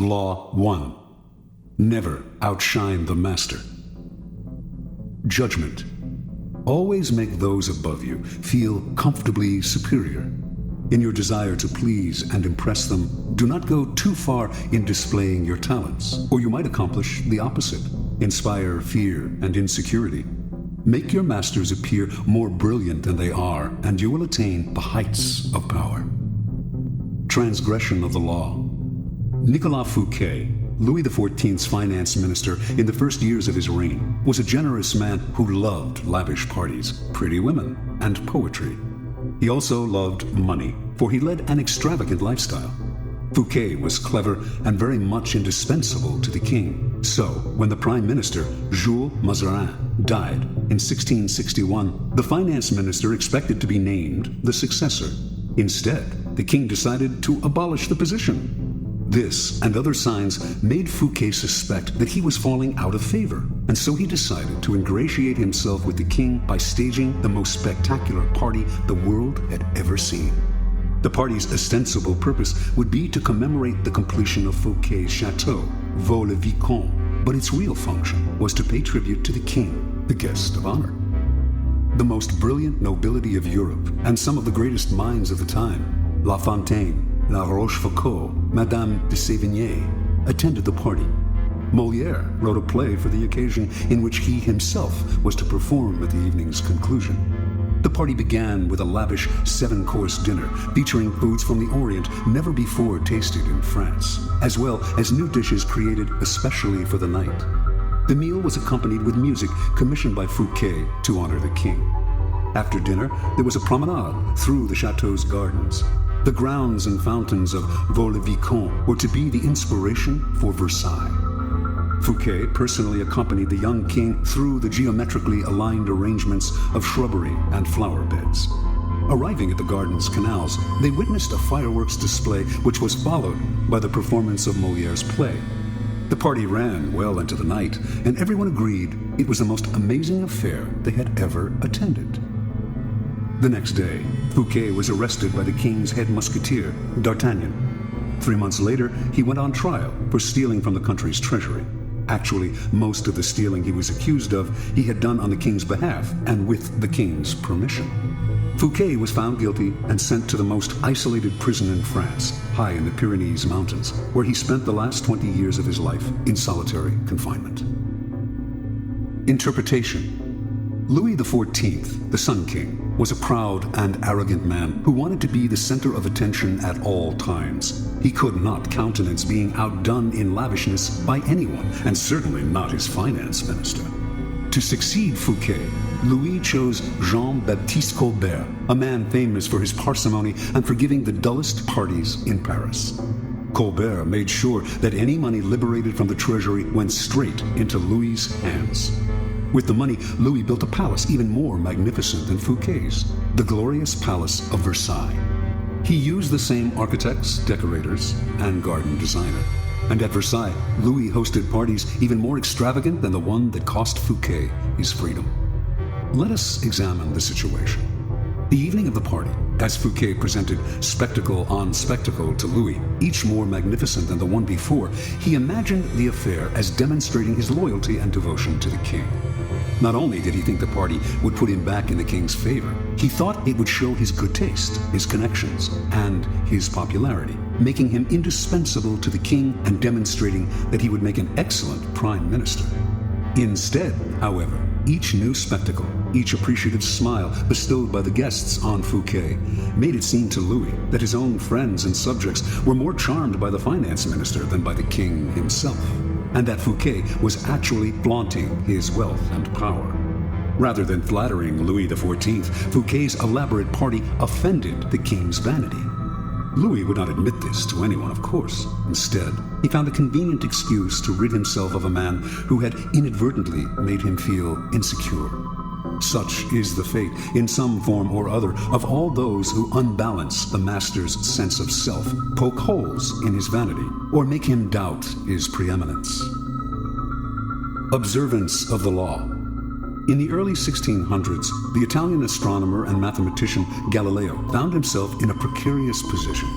Law 1. Never outshine the master. Judgment. Always make those above you feel comfortably superior. In your desire to please and impress them, do not go too far in displaying your talents, or you might accomplish the opposite, inspire fear and insecurity. Make your masters appear more brilliant than they are, and you will attain the heights of power. Transgression of the law. Nicolas Fouquet, Louis XIV's finance minister in the first years of his reign, was a generous man who loved lavish parties, pretty women, and poetry. He also loved money, for he led an extravagant lifestyle. Fouquet was clever and very much indispensable to the king. So, when the prime minister, Jules Mazarin, died in 1661, the finance minister expected to be named the successor. Instead, the king decided to abolish the position. This and other signs made Fouquet suspect that he was falling out of favor, and so he decided to ingratiate himself with the king by staging the most spectacular party the world had ever seen. The party's ostensible purpose would be to commemorate the completion of Fouquet's chateau, Vaux-le-Vicomte, but its real function was to pay tribute to the king, the guest of honor. The most brilliant nobility of Europe and some of the greatest minds of the time, La Fontaine, La Rochefoucauld, Madame de Sévigné, attended the party. Molière wrote a play for the occasion in which he himself was to perform at the evening's conclusion. The party began with a lavish 7-course dinner featuring foods from the Orient never before tasted in France, as well as new dishes created especially for the night. The meal was accompanied with music commissioned by Fouquet to honor the king. After dinner, there was a promenade through the chateau's gardens. The grounds and fountains of Vaux-le-Vicomte were to be the inspiration for Versailles. Fouquet personally accompanied the young king through the geometrically aligned arrangements of shrubbery and flower beds. Arriving at the garden's canals, they witnessed a fireworks display which was followed by the performance of Molière's play. The party ran well into the night, and everyone agreed it was the most amazing affair they had ever attended. The next day, Fouquet was arrested by the king's head musketeer, D'Artagnan. 3 months later, he went on trial for stealing from the country's treasury. Actually, most of the stealing he was accused of, he had done on the king's behalf and with the king's permission. Fouquet was found guilty and sent to the most isolated prison in France, high in the Pyrenees Mountains, where he spent the last 20 years of his life in solitary confinement. Interpretation. Louis XIV, the Sun King, was a proud and arrogant man who wanted to be the center of attention at all times. He could not countenance being outdone in lavishness by anyone, and certainly not his finance minister. To succeed Fouquet, Louis chose Jean-Baptiste Colbert, a man famous for his parsimony and for giving the dullest parties in Paris. Colbert made sure that any money liberated from the treasury went straight into Louis's hands. With the money, Louis built a palace even more magnificent than Fouquet's, the glorious Palace of Versailles. He used the same architects, decorators, and garden designer. And at Versailles, Louis hosted parties even more extravagant than the one that cost Fouquet his freedom. Let us examine the situation. The evening of the party, as Fouquet presented spectacle on spectacle to Louis, each more magnificent than the one before, he imagined the affair as demonstrating his loyalty and devotion to the king. Not only did he think the party would put him back in the king's favor, he thought it would show his good taste, his connections, and his popularity, making him indispensable to the king and demonstrating that he would make an excellent prime minister. Instead, however, each new spectacle, each appreciative smile bestowed by the guests on Fouquet made it seem to Louis that his own friends and subjects were more charmed by the finance minister than by the king himself, and that Fouquet was actually flaunting his wealth and power. Rather than flattering Louis XIV, Fouquet's elaborate party offended the king's vanity. Louis would not admit this to anyone, of course. Instead, he found a convenient excuse to rid himself of a man who had inadvertently made him feel insecure. Such is the fate, in some form or other, of all those who unbalance the master's sense of self, poke holes in his vanity, or make him doubt his preeminence. Observance of the law. In the early 1600s, the Italian astronomer and mathematician Galileo found himself in a precarious position.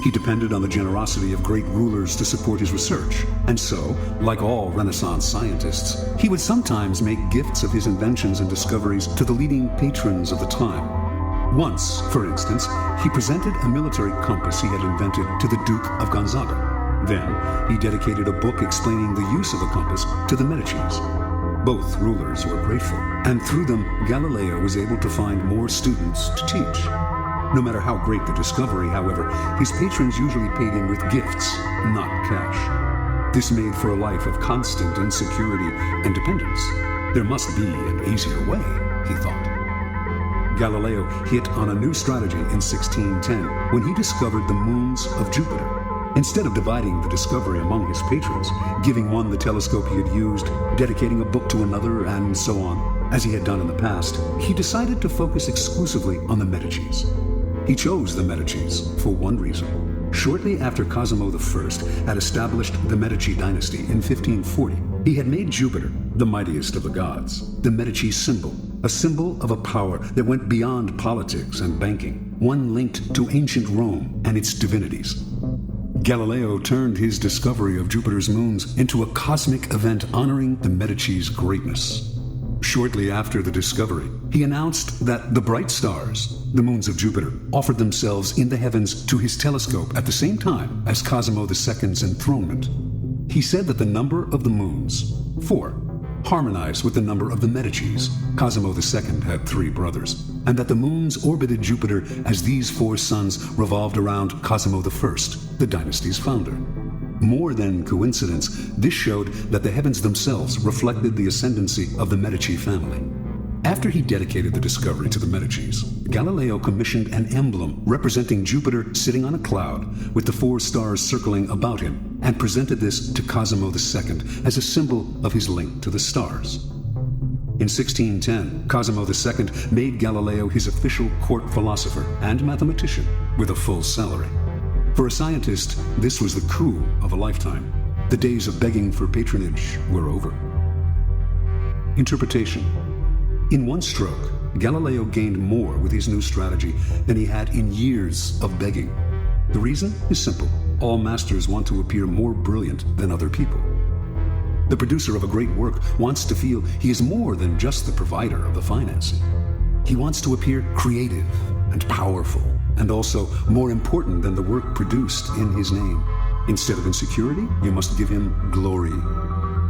He depended on the generosity of great rulers to support his research, and so, like all Renaissance scientists, he would sometimes make gifts of his inventions and discoveries to the leading patrons of the time. Once, for instance, he presented a military compass he had invented to the Duke of Gonzaga. Then, he dedicated a book explaining the use of the compass to the Medicis. Both rulers were grateful, and through them, Galileo was able to find more students to teach. No matter how great the discovery, however, his patrons usually paid him with gifts, not cash. This made for a life of constant insecurity and dependence. There must be an easier way, he thought. Galileo hit on a new strategy in 1610 when he discovered the moons of Jupiter. Instead of dividing the discovery among his patrons, giving one the telescope he had used, dedicating a book to another, and so on, as he had done in the past, he decided to focus exclusively on the Medicis. He chose the Medicis for one reason. Shortly after Cosimo I had established the Medici dynasty in 1540, he had made Jupiter, the mightiest of the gods, the Medici symbol, a symbol of a power that went beyond politics and banking, one linked to ancient Rome and its divinities. Galileo turned his discovery of Jupiter's moons into a cosmic event honoring the Medici's greatness. Shortly after the discovery, he announced that the bright stars, the moons of Jupiter, offered themselves in the heavens to his telescope at the same time as Cosimo II's enthronement. He said that the number of the moons, 4, harmonized with the number of the Medicis. Cosimo II had 3 brothers, and that the moons orbited Jupiter as these 4 suns revolved around Cosimo I, the dynasty's founder. More than coincidence, this showed that the heavens themselves reflected the ascendancy of the Medici family. After he dedicated the discovery to the Medicis, Galileo commissioned an emblem representing Jupiter sitting on a cloud with the 4 stars circling about him, and presented this to Cosimo II as a symbol of his link to the stars. In 1610, Cosimo II made Galileo his official court philosopher and mathematician with a full salary. For a scientist, this was the coup of a lifetime. The days of begging for patronage were over. Interpretation. In one stroke, Galileo gained more with his new strategy than he had in years of begging. The reason is simple. All masters want to appear more brilliant than other people. The producer of a great work wants to feel he is more than just the provider of the financing. He wants to appear creative and powerful, and also more important than the work produced in his name. Instead of insecurity, you must give him glory.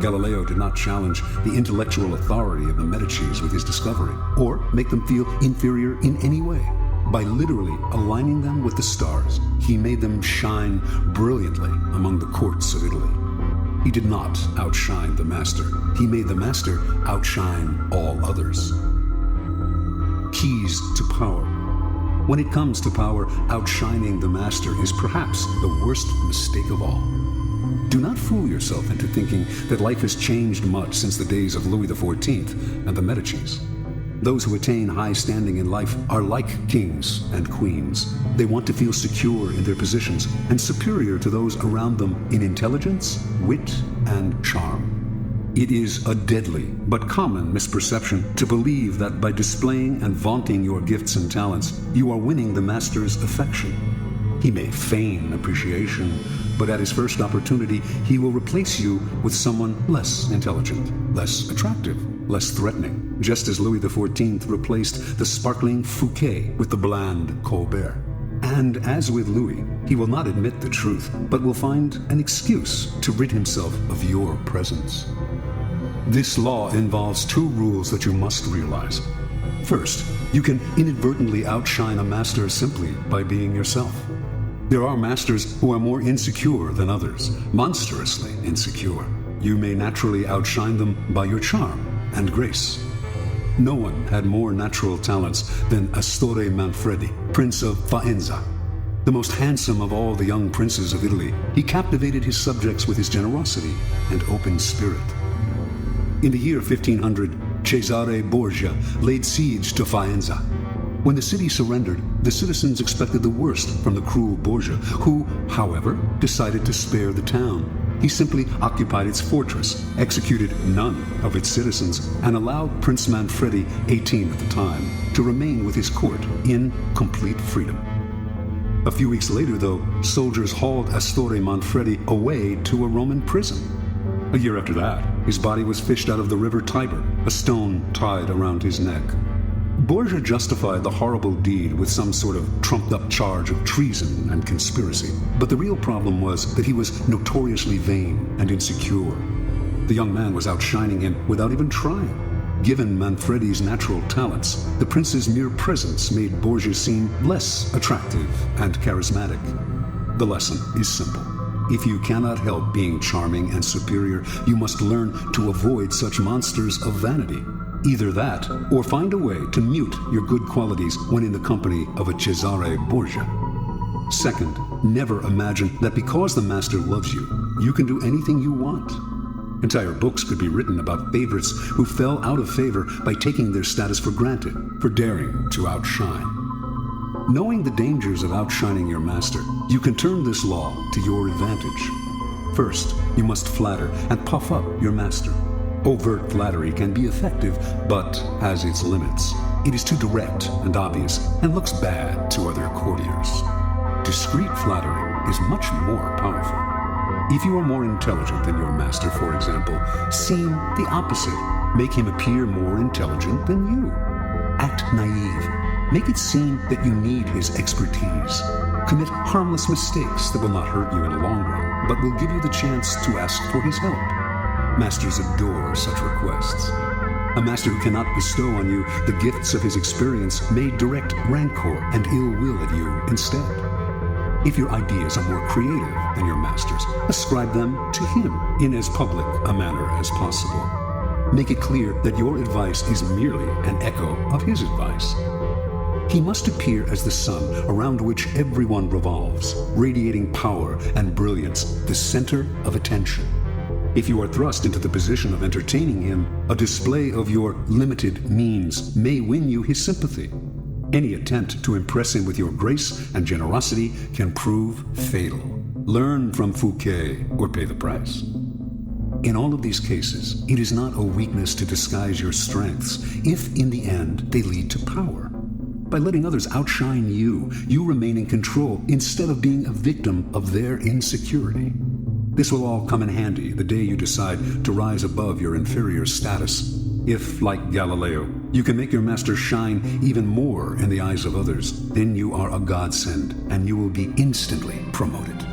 Galileo did not challenge the intellectual authority of the Medicis with his discovery, or make them feel inferior in any way. By literally aligning them with the stars, he made them shine brilliantly among the courts of Italy. He did not outshine the master. He made the master outshine all others. Keys to power. When it comes to power, outshining the master is perhaps the worst mistake of all. Do not fool yourself into thinking that life has changed much since the days of Louis XIV and the Medicis. Those who attain high standing in life are like kings and queens. They want to feel secure in their positions and superior to those around them in intelligence, wit, and charm. It is a deadly but common misperception to believe that by displaying and vaunting your gifts and talents, you are winning the master's affection. He may feign appreciation, but at his first opportunity, he will replace you with someone less intelligent, less attractive, less threatening, just as Louis XIV replaced the sparkling Fouquet with the bland Colbert. And as with Louis, he will not admit the truth, but will find an excuse to rid himself of your presence. This law involves 2 rules that you must realize. First, you can inadvertently outshine a master simply by being yourself. There are masters who are more insecure than others, monstrously insecure. You may naturally outshine them by your charm and grace. No one had more natural talents than Astorre Manfredi, Prince of Faenza. The most handsome of all the young princes of Italy, he captivated his subjects with his generosity and open spirit. In the year 1500, Cesare Borgia laid siege to Faenza. When the city surrendered, the citizens expected the worst from the cruel Borgia, who, however, decided to spare the town. He simply occupied its fortress, executed none of its citizens, and allowed Prince Manfredi, 18 at the time, to remain with his court in complete freedom. A few weeks later, though, soldiers hauled Astore Manfredi away to a Roman prison. A year after that, his body was fished out of the river Tiber, a stone tied around his neck. Borgia justified the horrible deed with some sort of trumped-up charge of treason and conspiracy. But the real problem was that he was notoriously vain and insecure. The young man was outshining him without even trying. Given Manfredi's natural talents, the prince's mere presence made Borgia seem less attractive and charismatic. The lesson is simple. If you cannot help being charming and superior, you must learn to avoid such monsters of vanity. Either that, or find a way to mute your good qualities when in the company of a Cesare Borgia. Second, never imagine that because the master loves you, you can do anything you want. Entire books could be written about favorites who fell out of favor by taking their status for granted, for daring to outshine. Knowing the dangers of outshining your master, you can turn this law to your advantage. First, you must flatter and puff up your master. Overt flattery can be effective, but has its limits. It is too direct and obvious, and looks bad to other courtiers. Discreet flattery is much more powerful. If you are more intelligent than your master, for example, seem the opposite. Make him appear more intelligent than you. Act naive. Make it seem that you need his expertise. Commit harmless mistakes that will not hurt you in the long run, but will give you the chance to ask for his help. Masters adore such requests. A master who cannot bestow on you the gifts of his experience may direct rancor and ill will at you instead. If your ideas are more creative than your master's, ascribe them to him in as public a manner as possible. Make it clear that your advice is merely an echo of his advice. He must appear as the sun around which everyone revolves, radiating power and brilliance, the center of attention. If you are thrust into the position of entertaining him, a display of your limited means may win you his sympathy. Any attempt to impress him with your grace and generosity can prove fatal. Learn from Fouquet or pay the price. In all of these cases, it is not a weakness to disguise your strengths if, in the end, they lead to power. By letting others outshine you, you remain in control instead of being a victim of their insecurity. This will all come in handy the day you decide to rise above your inferior status. If, like Galileo, you can make your master shine even more in the eyes of others, then you are a godsend and you will be instantly promoted.